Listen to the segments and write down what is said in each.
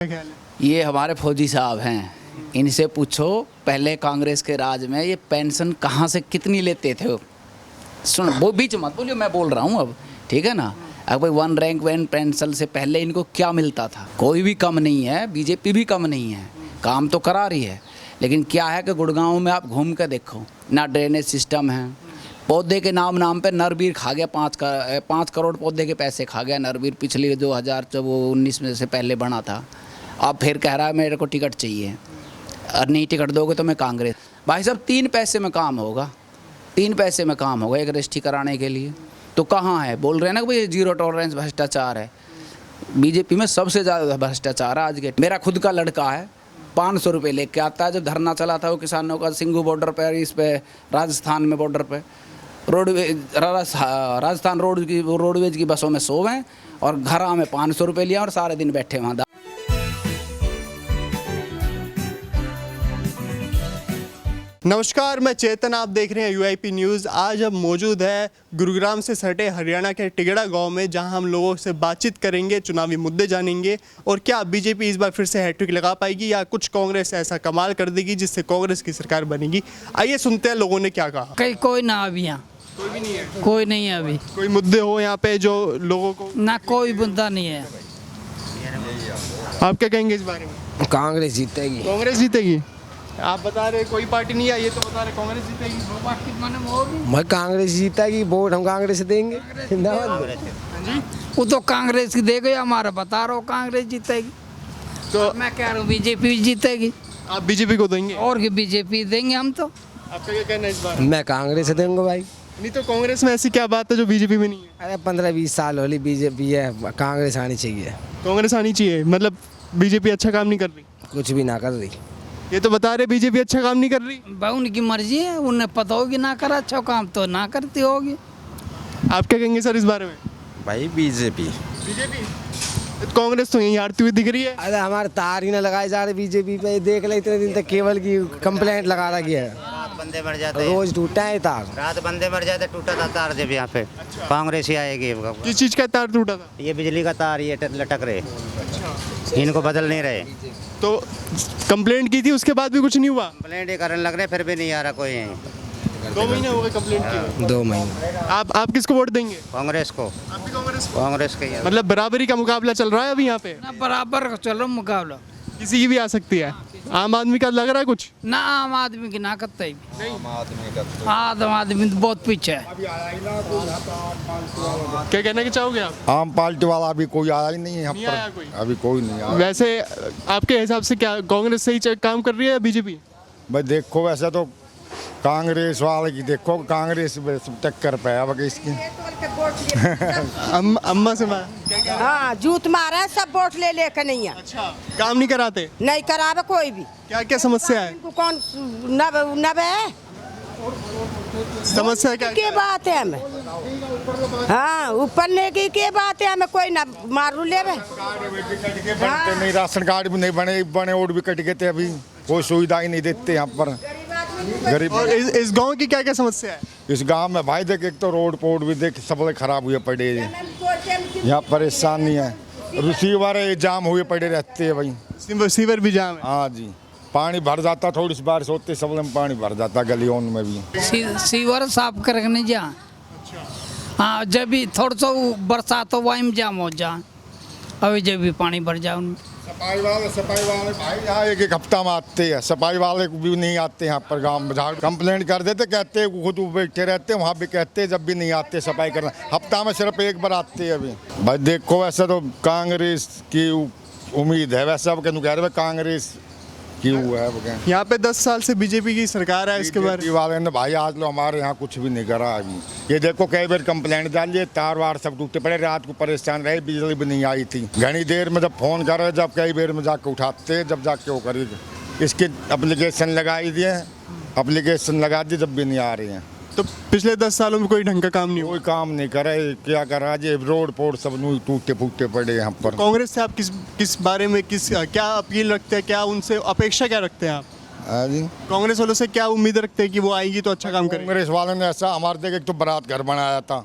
ख्याल है? ये हमारे फौजी साहब हैं, इनसे पूछो पहले कांग्रेस के राज में ये पेंशन कहाँ से कितनी लेते थे। सुन, वो बीच मत बोलियो, मैं बोल रहा हूँ अब, ठीक है ना। अब भाई 1 रैंक 1 पेंशन से पहले इनको क्या मिलता था? कोई भी कम नहीं है, बीजेपी भी कम नहीं है, काम तो करा रही है। लेकिन क्या है कि गुड़गांव में आप घूम कर देखो, ना ड्रेनेज सिस्टम है। पौधे के नाम पे नरवीर खा गया 5 करोड़ पौधे के पैसे खा गया नरवीर, पिछले 2019 में से पहले बना था। अब फिर कह रहा है मेरे को टिकट चाहिए और नहीं टिकट दोगे तो मैं कांग्रेस। भाई साहब 3 पैसे में काम होगा, 3 पैसे में काम होगा एक रजिस्ट्री कराने के लिए। तो कहाँ है? बोल रहे हैं ना कि भाई 0 टॉलरेंस भ्रष्टाचार है। बीजेपी में सबसे ज़्यादा भ्रष्टाचार है आज के। मेरा खुद का लड़का है, 500 रुपये लेके आता है। जब धरना चला था वो किसानों का सिंघू बॉर्डर पर, इस पे राजस्थान में बॉर्डर पे, राजस्थान रोडवेज की बसों में सोए और घर में 500 रुपये लिया और सारे दिन बैठे वहाँ। नमस्कार, मैं चेतन, आप देख रहे हैं यूआईपी न्यूज़। आज हम मौजूद है गुरुग्राम से सटे हरियाणा के टिगड़ा गांव में, जहां हम लोगों से बातचीत करेंगे, चुनावी मुद्दे जानेंगे और क्या बीजेपी इस बार फिर से हैट्रिक लगा पाएगी या कुछ कांग्रेस ऐसा कमाल कर देगी जिससे कांग्रेस की सरकार बनेगी। आइए सुनते हैं लोगों ने क्या कहा। कोई ना अभी यहाँ कोई भी नहीं है, कोई नहीं है अभी। कोई मुद्दे हो यहाँ पे जो लोगों को ना कोई मुद्दा नहीं है। आप क्या कहेंगे इस बारे में? कांग्रेस जीतेगी। कांग्रेस जीतेगी? आप बता रहे कोई पार्टी नहीं आई, ये तो बता रहे कांग्रेस जीतेगी। मैं कांग्रेस जीतेगी, वोट हम कांग्रेस देंगे। वो तो कांग्रेस की देगा, हमारा बता रहा हूँ कांग्रेस जीतेगी। तो मैं कह रहा हूँ बीजेपी जीतेगी। आप बीजेपी को देंगे? और की बीजेपी देंगे हम तो। आपका क्या कहना है इस बार? मैं कांग्रेस देंगे भाई। नहीं तो कांग्रेस में ऐसी क्या बात है जो बीजेपी में नहीं है? अरे 15-20 साल होली बीजेपी है, कांग्रेस आनी चाहिए। कांग्रेस आनी चाहिए, मतलब बीजेपी अच्छा काम नहीं कर रही? कुछ भी ना कर रही। ये तो बता रहे बीजेपी अच्छा काम नहीं कर रही। भाई उनकी मर्जी है, उन्हें पता होगी ना करा अच्छा काम तो ना करती होगी। आप क्या कहेंगे सर इस बारे में? भाई बीजेपी। बीजेपी? कांग्रेस तो यहीं हारती हुई दिख रही है। अरे हमारे तार ही ना लगाए जा रहे बीजेपी पे। देख ले इतने दिन तक केवल की कंप्लेंट लगा रखी है। रात बंदे मर जाते हैं, रोज टूटा है तार। रात बंदे मर जाते, टूटा था तार जब यहाँ पे कांग्रेस ही आएगी। किस चीज का तार टूटा था? ये बिजली का तार ये लटक रहे, इनको बदल नहीं रहे। तो कंप्लेंट की थी, उसके बाद भी कुछ नहीं हुआ? कंप्लेंट करने लग रहे फिर भी नहीं आ रहा कोई यहीं। 2 महीने हो गए कंप्लेंट किए। 2 महीने। आप किसको वोट देंगे? कांग्रेस को। आप भी कांग्रेस को? कांग्रेस के ही। मतलब बराबरी का मुकाबला चल रहा है अभी यहाँ पे? ना बराबर का चलो मुकाबला, किसी की भी आ सकती है। आम आदमी का लग रहा है कुछ? ना आम आदमी की ना करता ही। आम आदमी तो बहुत पीछे है। क्या कहना कि चाहोगे आप? आम पार्टी वाला अभी कोई आया ही नहीं है यहाँ नहीं आया पर। कोई? अभी कोई नहीं आया। वैसे आपके हिसाब से क्या कांग्रेस सही काम कर रही है या बीजेपी? भाई देखो, वैसे तो कांग्रेस वाले की देखो, कांग्रेस टक्कर पे है अब इसकी। अम्मा से मैं हाँ जूत मारा सब वोट ले लेकर नहीं है। अच्छा, काम नहीं कराते? नहीं करावे कोई भी। क्या क्या समस्या है? इनको कौन नब है समस्या क्या के बात है हमें? हाँ ऊपर ने की के बात है हमें, कोई ना मारू ले बनते नहीं, राशन कार्ड भी नहीं बने वोट भी कट गए थे, अभी कोई सुविधा ही नहीं देते यहाँ पर गरीब। और इस गांव की क्या क्या समस्या है? इस गांव में भाई देख, एक तो रोड पोड भी देख सब खराब हुए पड़े हैं। यहाँ परेशानी है, रिसीवर जाम हुए पड़े रहते हैं भाई। सीवर भी जाम है? हाँ जी, पानी भर जाता, थोड़ी सी बारिश होती सब में पानी भर जाता गलियों में भी। सीवर साफ करके नहीं जा। हाँ जब भी थोड़ा सा बरसात हो वही में जाम हो जा, अभी जब भी पानी भर जाए उनमें। सफाई वाले भाई यहाँ एक हफ्ता में आते हैं, सफाई वाले भी नहीं आते यहाँ पर गांव में। झाड़ कंप्लेंट कर देते, कहते हैं खुद बैठे रहते हैं वहाँ भी, कहते हैं जब भी नहीं आते सफाई करना। हफ्ता में सिर्फ एक बार आते हैं अभी। भाई देखो, वैसे तो कांग्रेस की उम्मीद है, वैसे अब कह रहे कांग्रेस की हुआ है। यहाँ पे 10 साल से बीजेपी की सरकार है, इसके बारे वाले ने भाई आज लो हमारे यहाँ कुछ भी नहीं करा अभी। ये देखो कई बार कंप्लेंट डालिए, तार वार सब टूटे पड़े, रात को परेशान रहे, बिजली भी नहीं आई थी। घनी देर में जब फोन करे, जब कई बार में जाके उठाते, जब जाके वो करेगी। इसकी एप्लीकेशन लगाई दिए, एप्लीकेशन लगा दी, जब भी नहीं आ रही हैं। तो पिछले 10 सालों में कोई ढंग का काम नहीं हुआ? कोई काम नहीं करे, क्या करा जी, रोड पोड सब टूटे फूटे पड़े यहाँ पर। कांग्रेस से आप किस बारे में क्या अपील रखते हैं, क्या उनसे अपेक्षा क्या रखते हैं आप? जी, कांग्रेस वालों से क्या उम्मीद रखते हैं कि वो आएगी तो अच्छा काम करेगी? कांग्रेस वाले ने ऐसा हमारे देख एक तो बारात घर बनाया था।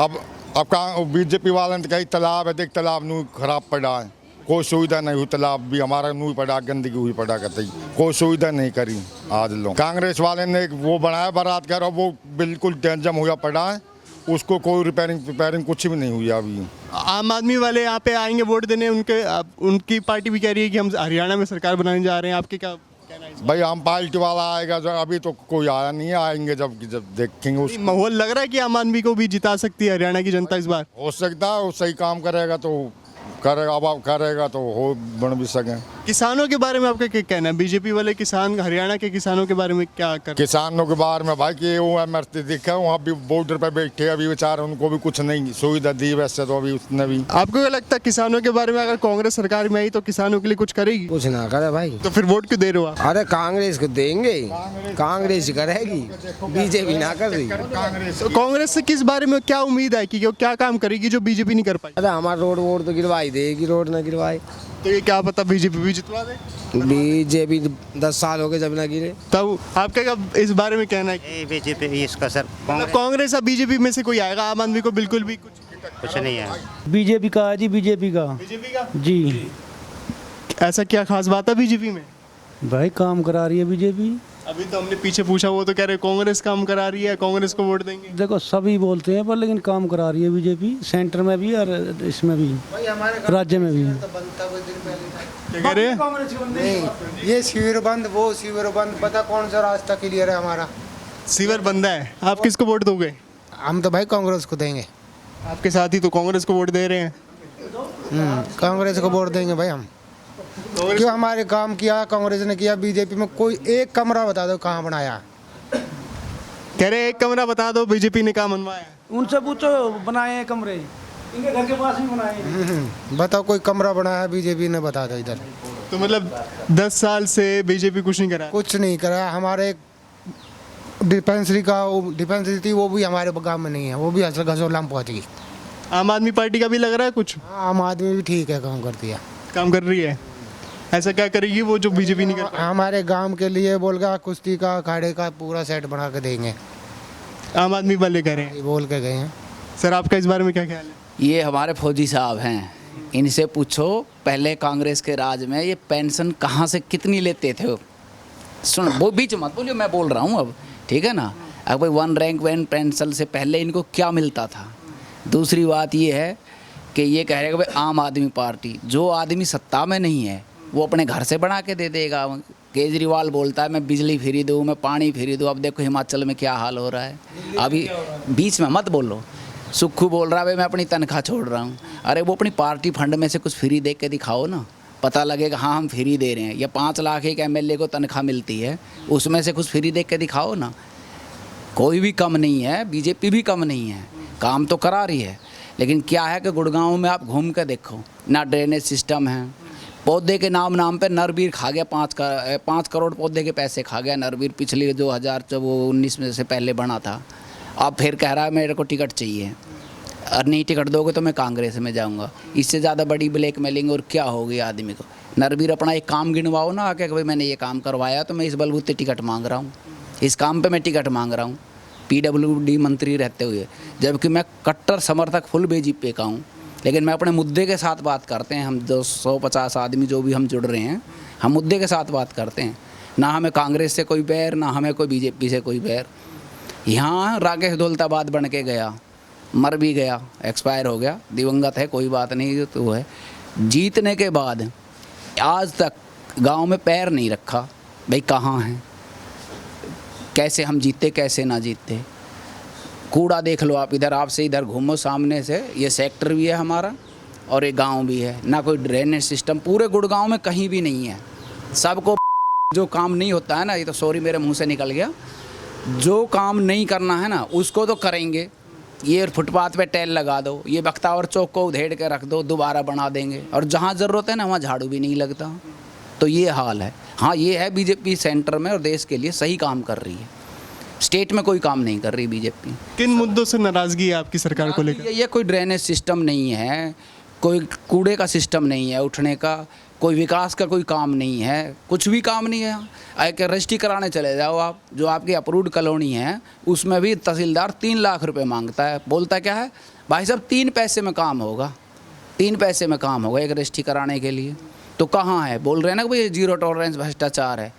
अब बीजेपी वाले ने कहीं तालाब है, देख तालाब नू खराब पड़ा है। कोई सुविधा नहीं हुई, तालाब भी हमारा नू पड़ा, गंदगी हुई पड़ा कतई, कोई सुविधा नहीं करी आज लोग। कांग्रेस वाले ने एक वो बनाया बारात घर, और वो बिल्कुल डैंजम हुआ पड़ा है, उसको कोई रिपेयरिंग कुछ भी नहीं हुई अभी। आम आदमी वाले यहाँ पे आएंगे वोट देने, उनकी पार्टी भी कह रही है कि हम हरियाणा में सरकार बनाने जा रहे हैं, आपके क्या कहना है? भाई आम पार्टी वाला आएगा जो, अभी तो कोई आया नहीं है, आएंगे जब देखेंगे उसको। माहौल लग रहा है कि आम आदमी को भी जिता सकती है हरियाणा की जनता इस बार। हो सकता है वो सही काम करेगा तो करेगा, अब करेगा तो हो बन भी सके। किसानों के बारे में आपका क्या कहना है? बीजेपी वाले किसान हरियाणा के किसानों के बारे में क्या कर? किसानों के बारे में भाई कि वो एमएसपी दिखा, वहाँ भी बॉर्डर पे बैठे अभी बेचारे, उनको भी कुछ नहीं सुविधा दी वैसे तो अभी उसने भी। आपको क्या लगता है किसानों के बारे में, अगर कांग्रेस सरकार में आई तो किसानों के लिए कुछ करेगी? कुछ ना करे भाई, तो फिर वोट क्यों दे रहे हो आप? अरे कांग्रेस को देंगे, कांग्रेस करेगी, बीजेपी ना कर रही। तो कांग्रेस से किस बारे में क्या उम्मीद है कि वो क्या काम करेगी जो बीजेपी नहीं कर पाई? अरे हमारा रोड वोड तो गिरवाई देगी, रोड ना गिरवाए तो ये क्या पता बीजेपी भी जितवा दे। बीजेपी 10 साल हो गए जब ना गिरे। तब आपका क्या इस बारे में कहना है? ये बीजेपी इसका सर मतलब कांग्रेस या बीजेपी में से कोई आएगा, आम आदमी को बिल्कुल भी कुछ नहीं है। बीजेपी का है जी, बीजेपी का जी। ऐसा क्या खास बात है बीजेपी में? भाई काम करा रही है बीजेपी। अभी तो हमने पीछे पूछा, वो तो कह रहे कांग्रेस काम करा रही है, कांग्रेस को वोट देंगे। देखो सभी बोलते हैं पर लेकिन काम करा रही है बीजेपी, सेंटर में भी और इसमें भी, राज्य में भी। क्या कह रहे हैं? ये शिविर बंद, वो शिविर बंद, पता कौन सा रास्ता क्लियर है हमारा? सीवर बंदा है। आप किसको वोट दोगे? हम तो भाई कांग्रेस को देंगे। आपके साथी तो कांग्रेस को वोट दे रहे हैं। कांग्रेस को वोट देंगे भाई हम। क्यों? हमारे काम किया कांग्रेस ने किया, बीजेपी में कोई एक कमरा बता दो कहाँ बनाया? कह रहे एक कमरा बता दो बीजेपी ने कहाँ बनवाया। उनसे पूछो, बनाए हैं कमरे, इनके घर के पास भी बनाए हैं। बताओ कोई कमरा बनाया बीजेपी ने, बता दो इधर। तो मतलब 10 साल से बीजेपी कुछ नहीं करा? कुछ नहीं करा। हमारे डिस्पेंसरी थी, वो भी हमारे गाँव में नहीं है, वो भी घसोला में पहुँच गई। आम आदमी पार्टी का भी लग रहा है कुछ आम आदमी भी ठीक है, काम करती है, काम कर रही है। ऐसा क्या करेगी वो जो बीजेपी नहीं कर पाई? हमारे गांव के लिए बोल के कुश्ती का अखाड़े का पूरा सेट बना के देंगे, आम आदमी वाले कह रहे हैं, ये बोल के गए हैं। सर आपका इस बारे में क्या ख्याल है? ये हमारे फौजी साहब हैं, इनसे पूछो पहले कांग्रेस के राज में ये पेंशन कहाँ से कितनी लेते थे। सुन, वो बीच मत बोलियो, मैं बोल रहा हूँ अब, ठीक है ना। अब भाई 1 रैंक 1 पेंशन से पहले इनको क्या मिलता था। दूसरी बात ये है कि ये कह रहे हैं कि भाई आम आदमी पार्टी, जो आदमी सत्ता में नहीं है वो अपने घर से बना के दे देगा। केजरीवाल बोलता है मैं बिजली फ्री दूँ, मैं पानी फ्री दूँ। अब देखो हिमाचल में क्या हाल हो रहा है। अभी बीच में मत बोलो। सुक्खू बोल रहा है भाई मैं अपनी तनख्वाह छोड़ रहा हूँ। अरे वो अपनी पार्टी फंड में से कुछ फ्री दे के दिखाओ ना, पता लगेगा हाँ हम फ्री दे रहे हैं। या 5 लाख एक एमएलए को तनख्वाह मिलती है, उसमें से कुछ फ्री दे के दिखाओ ना। कोई भी कम नहीं है, बीजेपी भी कम नहीं है, काम तो करा रही है। लेकिन क्या है कि गुड़गांव में आप घूम के देखो, ना ड्रेनेज सिस्टम है। पौधे के नाम पे नरवीर खा गया 5 करोड़ पौधे के पैसे खा गया नरवीर, पिछले 2019 में से पहले बना था। अब फिर कह रहा है मेरे को टिकट चाहिए, और नहीं टिकट दोगे तो मैं कांग्रेस में जाऊंगा। इससे ज़्यादा बड़ी ब्लैकमेलिंग और क्या होगी आदमी को। नरवीर अपना एक काम गिनवाओ ना आके, भाई मैंने ये काम करवाया तो मैं इस बलबूते टिकट मांग रहा हूँ, इस काम पे मैं टिकट मांग रहा हूँ, PWD मंत्री रहते हुए। जबकि मैं कट्टर समर्थक फुल बीजेपी का हूँ, लेकिन मैं अपने मुद्दे के साथ बात करते हैं। हम 250 आदमी जो भी हम जुड़ रहे हैं, हम मुद्दे के साथ बात करते हैं। ना हमें कांग्रेस से कोई बैर, ना हमें कोई बीजेपी से कोई बैर। यहाँ राकेश दौलताबाद बन के गया, मर भी गया, एक्सपायर हो गया, दिवंगत है, कोई बात नहीं, तो वो है। जीतने के बाद आज तक गांव में पैर नहीं रखा। भाई कहाँ हैं, कैसे हम जीते कैसे ना जीते। कूड़ा देख लो आप, इधर आपसे इधर घूमो सामने से, ये सेक्टर भी है हमारा और ये गांव भी है। ना कोई ड्रेनेज सिस्टम पूरे गुड़गांव में कहीं भी नहीं है। सबको जो काम नहीं होता है ना, ये तो सॉरी मेरे मुंह से निकल गया, जो काम नहीं करना है ना उसको तो करेंगे। ये फुटपाथ पे टाइल लगा दो, ये बख्तावर चौक को उधेड़ के रख दो, दोबारा बना देंगे। और जहाँ ज़रूरत है ना वहाँ झाड़ू भी नहीं लगता। तो ये हाल है। हाँ ये है बीजेपी सेंटर में और देश के लिए सही काम कर रही है, स्टेट में कोई काम नहीं कर रही बीजेपी। किन मुद्दों से नाराज़गी है आपकी सरकार को लेकर? ये कोई ड्रेनेज सिस्टम नहीं है, कोई कूड़े का सिस्टम नहीं है उठने का, कोई विकास का कोई काम नहीं है, कुछ भी काम नहीं है। एक रजिस्ट्री कराने चले जाओ आप, जो आपकी अप्रूव्ड कॉलोनी है उसमें भी तहसीलदार 3 लाख रुपए मांगता है। बोलता क्या है भाई साहब 3 पैसे में काम होगा। 3 पैसे में काम होगा एक रजिस्ट्री कराने के लिए। तो कहाँ है, बोल रहे हैं ना कि भाई जीरो टॉलरेंस भ्रष्टाचार है।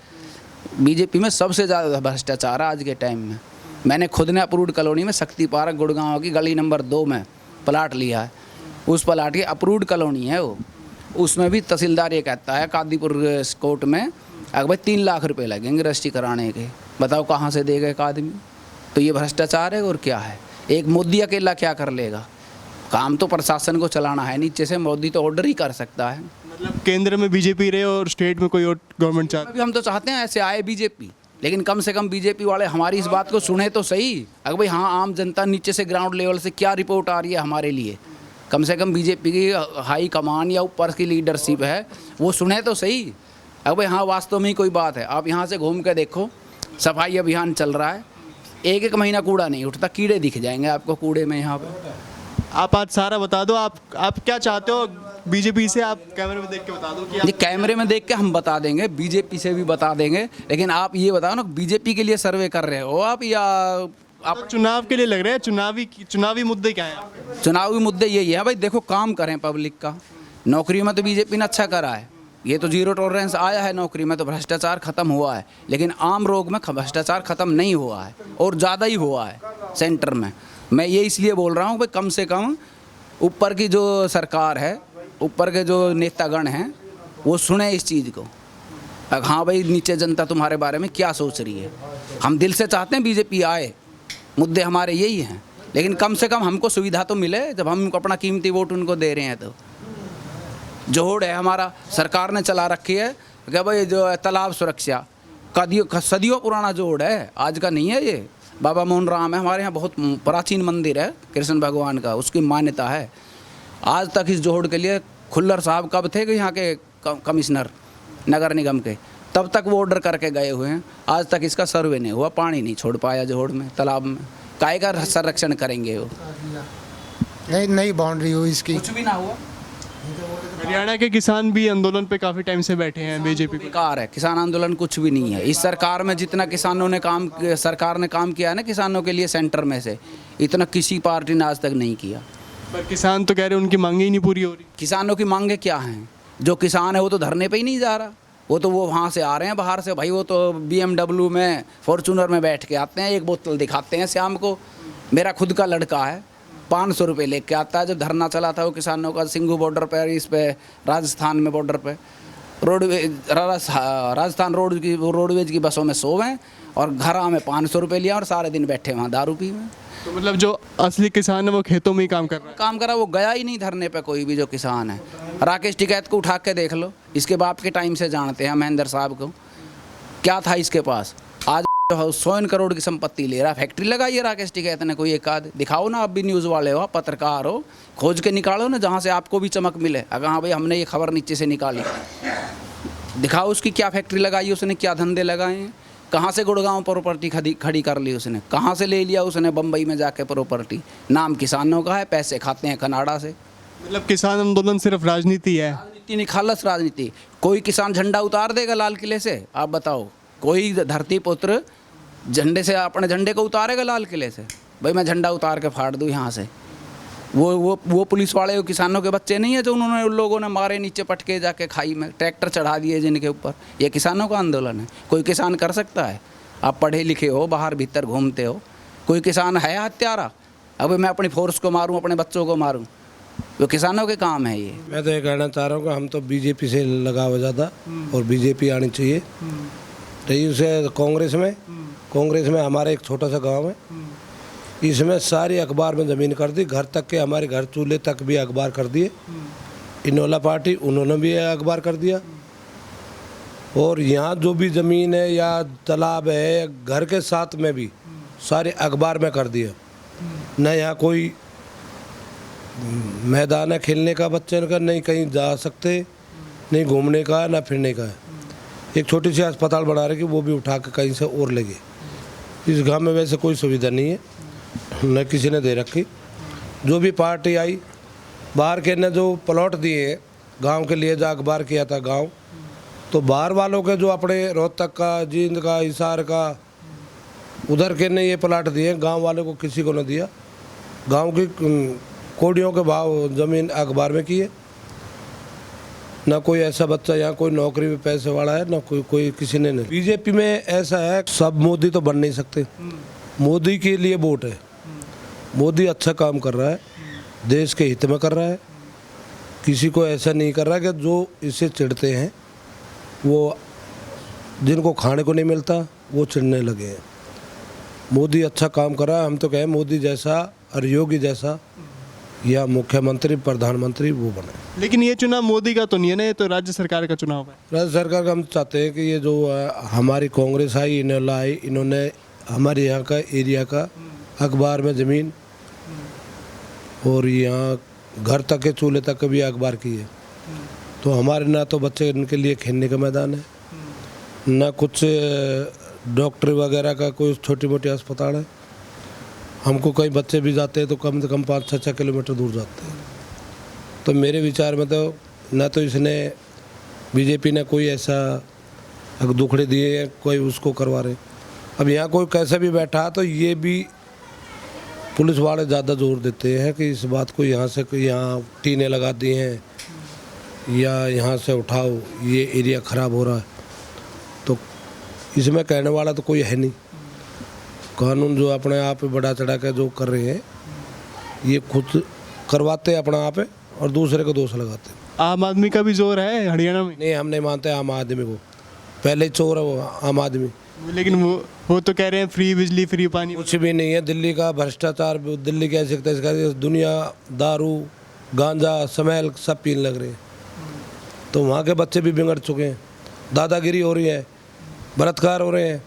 बीजेपी में सबसे ज़्यादा भ्रष्टाचार है आज के टाइम में। मैंने खुद ने अप्रूव्ड कॉलोनी में शक्ति पार्क गुड़गांव की गली नंबर 2 में प्लाट लिया है। उस प्लाट की अप्रूव्ड कॉलोनी है वो, उसमें भी तहसीलदार ये कहता है कादीपुर कोर्ट में अगर भाई 3 लाख रुपए लगेंगे रजिस्ट्री कराने के। बताओ कहाँ से देगा एक आदमी। तो ये भ्रष्टाचार है और क्या है। एक मोदी अकेला क्या कर लेगा, काम तो प्रशासन को चलाना है नीचे से। मोदी तो ऑर्डर ही कर सकता है। मतलब केंद्र में बीजेपी रहे और स्टेट में कोई और गवर्नमेंट चाहती। अभी हम तो चाहते हैं ऐसे आए बीजेपी, लेकिन कम से कम बीजेपी वाले हमारी इस बात को सुने तो सही। अगर भाई हाँ आम जनता नीचे से ग्राउंड लेवल से क्या रिपोर्ट आ रही है हमारे लिए, कम से कम बीजेपी की हाई कमान या ऊपर की लीडरशिप है वो सुने तो सही। अगर भाई हाँ वास्तव में ही कोई बात है, आप यहाँ से घूम के देखो, सफाई अभियान चल रहा है, 1 महीना कूड़ा नहीं उठता, कीड़े दिख जाएंगे आपको कूड़े में यहाँ पे। आप आज सारा बता दो, आप क्या चाहते हो बीजेपी से, आप कैमरे में देख के बता दो कि ये कैमरे में देख के हम बता देंगे, बीजेपी से भी बता देंगे, लेकिन आप ये बताओ ना बीजेपी के लिए सर्वे कर रहे हो आप या आप चुनाव के लिए लग रहे हैं। चुनावी मुद्दे क्या हैं आपके? चुनावी मुद्दे यही है भाई, देखो काम करें पब्लिक का। नौकरी में तो बीजेपी ने अच्छा करा है, ये तो जीरो टॉलरेंस आया है नौकरी में, तो भ्रष्टाचार खत्म हुआ है। लेकिन आम रोग में भ्रष्टाचार खत्म नहीं हुआ है और ज़्यादा ही हुआ है सेंटर में। मैं ये इसलिए बोल रहा हूँ भाई कम से कम ऊपर की जो सरकार है, ऊपर के जो नेतागण हैं वो सुने इस चीज़ को। हाँ भाई नीचे जनता तुम्हारे बारे में क्या सोच रही है। हम दिल से चाहते हैं बीजेपी आए, मुद्दे हमारे यही हैं, लेकिन कम से कम हमको सुविधा तो मिले जब हम अपना कीमती वोट उनको दे रहे हैं। तो जोड़ है हमारा, सरकार ने चला रखी है कि भाई जो है तालाब सुरक्षा सदियों पुराना जोड़ है, आज का नहीं है ये। बाबा मोहन राम है हमारे यहाँ, बहुत प्राचीन मंदिर है कृष्ण भगवान का, उसकी मान्यता है। आज तक इस जोड़ के लिए खुल्लर साहब कब थे कि यहाँ के कमिश्नर नगर निगम के, तब तक वो ऑर्डर करके गए हुए हैं। आज तक इसका सर्वे नहीं हुआ, पानी नहीं छोड़ पाया जोड़ में, तालाब में। काय का संरक्षण करेंगे वो, नई बाउंड्री हुई इसकी, कुछ भी ना हुआ। हरियाणा के किसान भी आंदोलन पे काफ़ी टाइम से बैठे हैं बीजेपी पे। बेकार है किसान आंदोलन, कुछ भी नहीं है। इस सरकार में जितना किसानों ने सरकार ने काम किया है ना किसानों के लिए सेंटर में से, इतना किसी पार्टी ने आज तक नहीं किया। पर किसान तो कह रहे हैं उनकी मांगे ही नहीं पूरी हो रही। किसानों की मांगे क्या हैं? जो किसान है वो तो धरने पे ही नहीं जा रहा, वो तो वहाँ से आ रहे हैं बाहर से भाई, वो तो BMW में फॉर्चूनर में बैठ के आते हैं, एक बोतल दिखाते हैं शाम को। मेरा खुद का लड़का है 500 रुपये लेके आता है। जब धरना चला था वो किसानों का सिंघू बॉर्डर पर, इस पे राजस्थान में बॉर्डर पे, राजस्थान रोडवेज की बसों में सोवें और घरा में 500 रुपये लिया और सारे दिन बैठे वहाँ दारू पी में। तो मतलब जो असली किसान है वो खेतों में ही काम कर रहा है। काम करा, वो गया ही नहीं धरने पे कोई भी जो किसान है। राकेश टिकैत को उठा के देख लो, इसके बाप के टाइम से जानते हैं महेंद्र साहब को, क्या था इसके पास। आज 100 करोड़ की संपत्ति ले रहा, फैक्ट्री लगाई है राकेश टिकैत ने कोई एक आध। दिखाओ ना, आप भी न्यूज़ वाले हो, पत्रकार हो, खोज के निकालो ना जहाँ से आपको भी चमक मिले। अगर हाँ भाई हमने ये खबर नीचे से निकाली, दिखाओ उसकी क्या फैक्ट्री लगाई उसने, क्या धंधे लगाए हैं, कहाँ से गुड़गांव प्रॉपर्टी खड़ी कर ली उसने, कहाँ से ले लिया उसने बम्बई में जाके प्रॉपर्टी। नाम किसानों का है, पैसे खाते हैं कनाडा से। मतलब किसान आंदोलन सिर्फ राजनीति है। राजनीति नहीं, खालस राजनीति। कोई किसान झंडा उतार देगा लाल किले से? आप बताओ, कोई धरती पुत्र झंडे से अपने झंडे को उतारेगा लाल किले से? भाई मैं झंडा उतार के फाड़ दूँ यहाँ से। वो पुलिस वाले किसानों के बच्चे नहीं है जो उन्होंने उन लोगों ने मारे नीचे पटके जाके खाई में, ट्रैक्टर चढ़ा दिए जिनके ऊपर। ये किसानों का आंदोलन है। कोई किसान कर सकता है? आप पढ़े लिखे हो, बाहर भीतर घूमते हो, कोई किसान है हत्यारा? अब मैं अपनी फोर्स को मारूं, अपने बच्चों को मारूं, वो किसानों के काम है ये। मैं तो ये कहना चाह रहा हूँ कि हम तो बीजेपी से लगाव ज़्यादा, और बीजेपी आनी चाहिए। रही उसे कांग्रेस में हमारा एक छोटा सा गांव है, इसमें सारी अखबार में ज़मीन कर दी, घर तक के, हमारे घर चूल्हे तक भी अखबार कर दिए। इनोला पार्टी उन्होंने भी अखबार कर दिया। और यहाँ जो भी ज़मीन है या तालाब है घर के साथ में भी सारे अखबार में कर दिया। न यहाँ कोई मैदान है खेलने का बच्चे का, नहीं कहीं जा सकते, नहीं घूमने का, ना फिरने का है। एक छोटी सी अस्पताल बना रहे कि वो भी उठा के कहीं से और लगे। इस गांव में वैसे कोई सुविधा नहीं है, न किसी ने दे रखी। जो भी पार्टी आई, बाहर के ने जो प्लॉट दिए गांव के लिए, जो अखबार किया था गांव, तो बाहर वालों के जो अपने रोहतक का, जींद का, हिसार का, उधर के ने ये प्लाट दिए, गांव वालों को किसी को न दिया। गांव की कोड़ियों के भाव ज़मीन अखबार में किए। ना कोई ऐसा बच्चा यहाँ कोई नौकरी में पैसे वाला है, ना कोई किसी ने नहीं। बीजेपी में ऐसा है, सब मोदी तो बन नहीं सकते। मोदी के लिए वोट है। मोदी अच्छा काम कर रहा है, देश के हित में कर रहा है, किसी को ऐसा नहीं कर रहा कि जो इससे चिढ़ते हैं, वो जिनको खाने को नहीं मिलता वो चिढ़ने लगे हैं। मोदी अच्छा काम कर रहा है। हम तो कहें मोदी जैसा और योगी जैसा या मुख्यमंत्री प्रधानमंत्री वो बने। लेकिन ये चुनाव मोदी का तो नहीं है ना, ये तो राज्य सरकार का चुनाव है। राज्य सरकार का हम चाहते हैं कि ये जो हमारी कांग्रेस आई, इन्होंने हमारे यहाँ का एरिया का अखबार में ज़मीन और यहाँ घर तक के चूल्हे तक भी अखबार की है। तो हमारे ना तो बच्चे इनके लिए खेलने का मैदान है, ना कुछ डॉक्टर वगैरह का कोई छोटी मोटी अस्पताल है। हमको कई बच्चे भी जाते हैं तो कम से कम 5-6 किलोमीटर दूर जाते हैं। तो मेरे विचार में तो ना तो इसने बीजेपी ने कोई ऐसा दुखड़े दिए हैं, कोई उसको करवा रहे। अब यहाँ कोई कैसे भी बैठा तो ये भी पुलिस वाले ज़्यादा जोर देते हैं कि इस बात को यहाँ से यहाँ टीने लगा दी हैं या यहाँ से उठाओ, ये एरिया ख़राब हो रहा है। तो इसमें कहने वाला तो कोई है नहीं। कानून जो अपने आप पे बढ़ा चढ़ा के जो कर रहे हैं, ये खुद करवाते हैं अपना आप और दूसरे को दोष लगाते हैं। आम आदमी का भी जोर है हरियाणा में? नहीं, हम नहीं मानते आम आदमी को। पहले ही चोर है वो आम आदमी। लेकिन वो तो कह रहे हैं फ्री बिजली फ्री पानी। कुछ भी नहीं है। दिल्ली का भ्रष्टाचार, दिल्ली की ऐसी तैसी दुनिया दारू गांजा स्मेल सब पीने लग रहे हैं। तो वहाँ के बच्चे भी बिगड़ चुके हैं, दादागिरी हो रही है, बलात्कार हो रहे हैं।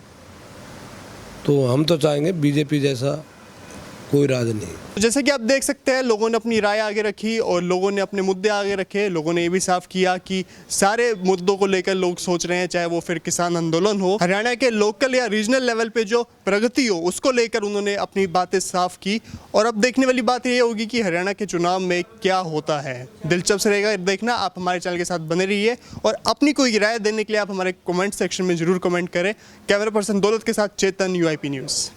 तो हम तो चाहेंगे बीजेपी जैसा कोई राज नहीं। जैसे कि आप देख सकते हैं, लोगों ने अपनी राय आगे रखी और लोगों ने अपने मुद्दे आगे रखे। लोगों ने ये भी साफ किया कि सारे मुद्दों को लेकर लोग सोच रहे हैं, चाहे वो फिर किसान आंदोलन हो, हरियाणा के लोकल या रीजनल लेवल पे जो प्रगति हो, उसको लेकर उन्होंने अपनी बातें साफ की। और अब देखने वाली बात ये होगी कि हरियाणा के चुनाव में क्या होता है। दिलचस्प रहेगा देखना। आप हमारे चैनल के साथ बने रहिए और अपनी कोई राय देने के लिए आप हमारे कमेंट सेक्शन में जरूर कमेंट करें। कैमरा पर्सन दौलत के साथ चेतन, UIP न्यूज़।